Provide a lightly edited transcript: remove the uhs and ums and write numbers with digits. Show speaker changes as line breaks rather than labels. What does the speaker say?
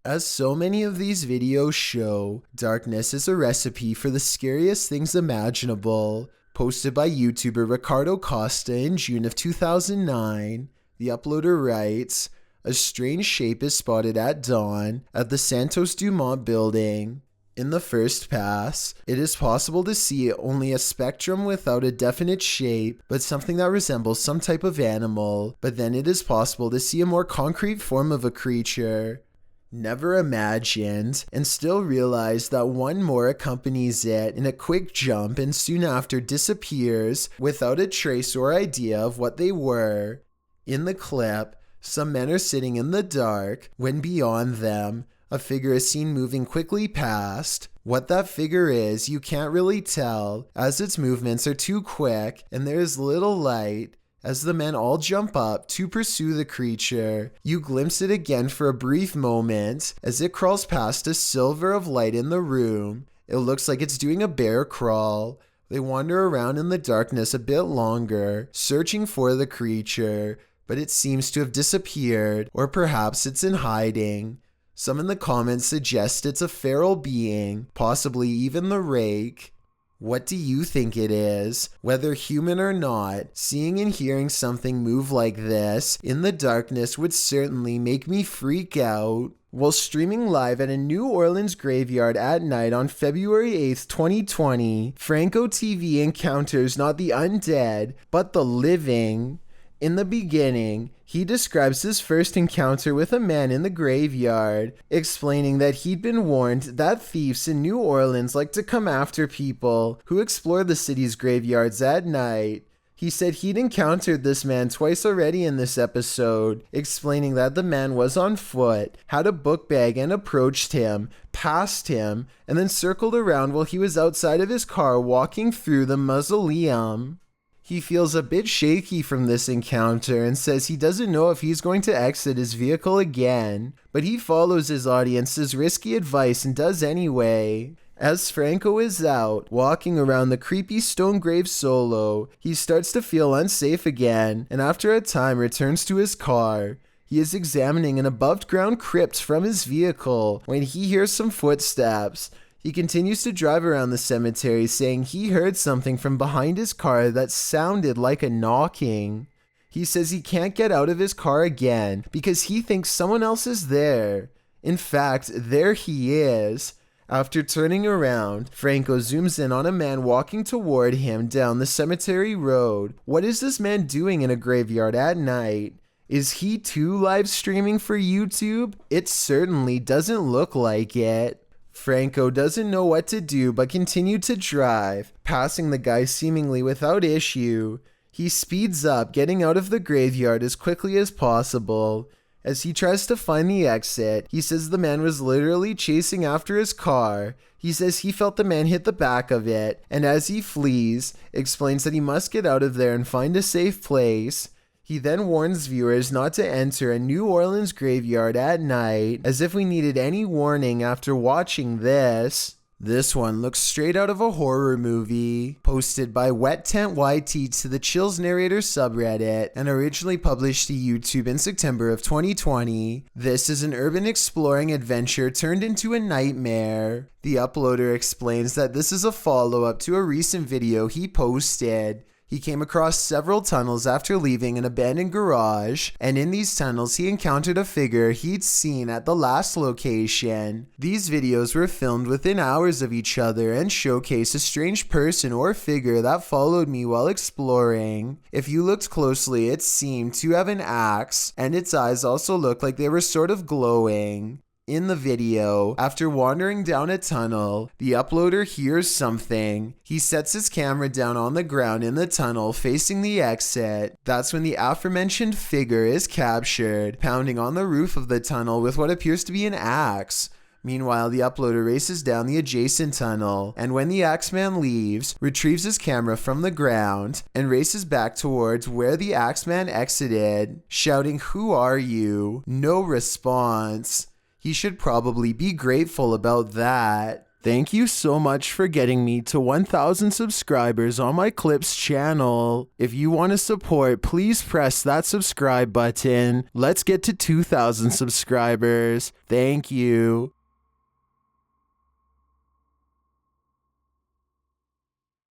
As so many of these videos show, darkness is a recipe for the scariest things imaginable. Posted by YouTuber Ricardo Costa in June of 2009, the uploader writes, "A strange shape is spotted at dawn at the Santos Dumont building. In the first pass, it is possible to see only a spectrum without a definite shape, but something that resembles some type of animal, but then it is possible to see a more concrete form of a creature. Never imagined, and still realized that one more accompanies it in a quick jump and soon after disappears without a trace or idea of what they were. In the clip, some men are sitting in the dark when beyond them, a figure is seen moving quickly past. What that figure is, you can't really tell, as its movements are too quick and there is little light. As the men all jump up to pursue the creature, you glimpse it again for a brief moment as it crawls past a sliver of light in the room. It looks like it's doing a bear crawl. They wander around in the darkness a bit longer, searching for the creature, but it seems to have disappeared, or perhaps it's in hiding. Some in the comments suggest it's a feral being, possibly even the rake. What do you think it is? Whether human or not, seeing and hearing something move like this in the darkness would certainly make me freak out." While streaming live at a New Orleans graveyard at night on February 8th, 2020, Franco TV encounters not the undead, but the living. In the beginning, he describes his first encounter with a man in the graveyard, explaining that he'd been warned that thieves in New Orleans like to come after people who explore the city's graveyards at night. He said he'd encountered this man twice already in this episode, explaining that the man was on foot, had a book bag and approached him, passed him, and then circled around while he was outside of his car walking through the mausoleum. He feels a bit shaky from this encounter and says he doesn't know if he's going to exit his vehicle again, but he follows his audience's risky advice and does anyway. As Franco is out, walking around the creepy stone grave solo, he starts to feel unsafe again, and after a time returns to his car. He is examining an above-ground crypt from his vehicle when he hears some footsteps. He continues to drive around the cemetery, saying he heard something from behind his car that sounded like a knocking. He says he can't get out of his car again because he thinks someone else is there. In fact, there he is. After turning around, Franco zooms in on a man walking toward him down the cemetery road. What is this man doing in a graveyard at night? Is he too live streaming for YouTube? It certainly doesn't look like it. Franco doesn't know what to do but continued to drive, passing the guy seemingly without issue. He speeds up, getting out of the graveyard as quickly as possible. As he tries to find the exit, he says the man was literally chasing after his car. He says he felt the man hit the back of it, and as he flees, explains that he must get out of there and find a safe place. He then warns viewers not to enter a New Orleans graveyard at night, as if we needed any warning after watching this. This one looks straight out of a horror movie, posted by Wet Tent YT to the Chills Narrator subreddit, and originally published to YouTube in September of 2020. This is an urban exploring adventure turned into a nightmare. The uploader explains that this is a follow-up to a recent video he posted. He came across several tunnels after leaving an abandoned garage, and in these tunnels he encountered a figure he'd seen at the last location. These videos were filmed within hours of each other and showcase a strange person or figure that followed me while exploring. If you looked closely, it seemed to have an axe, and its eyes also looked like they were sort of glowing. In the video, after wandering down a tunnel, the uploader hears something. He sets his camera down on the ground in the tunnel facing the exit. That's when the aforementioned figure is captured, pounding on the roof of the tunnel with what appears to be an axe. Meanwhile, the uploader races down the adjacent tunnel, and when the Axeman leaves, retrieves his camera from the ground, and races back towards where the Axeman exited, shouting, "Who are you?" No response. He should probably be grateful about that. Thank you so much for getting me to 1,000 subscribers on my Clips channel. If you want to support, please press that subscribe button. Let's get to 2,000 subscribers. Thank you.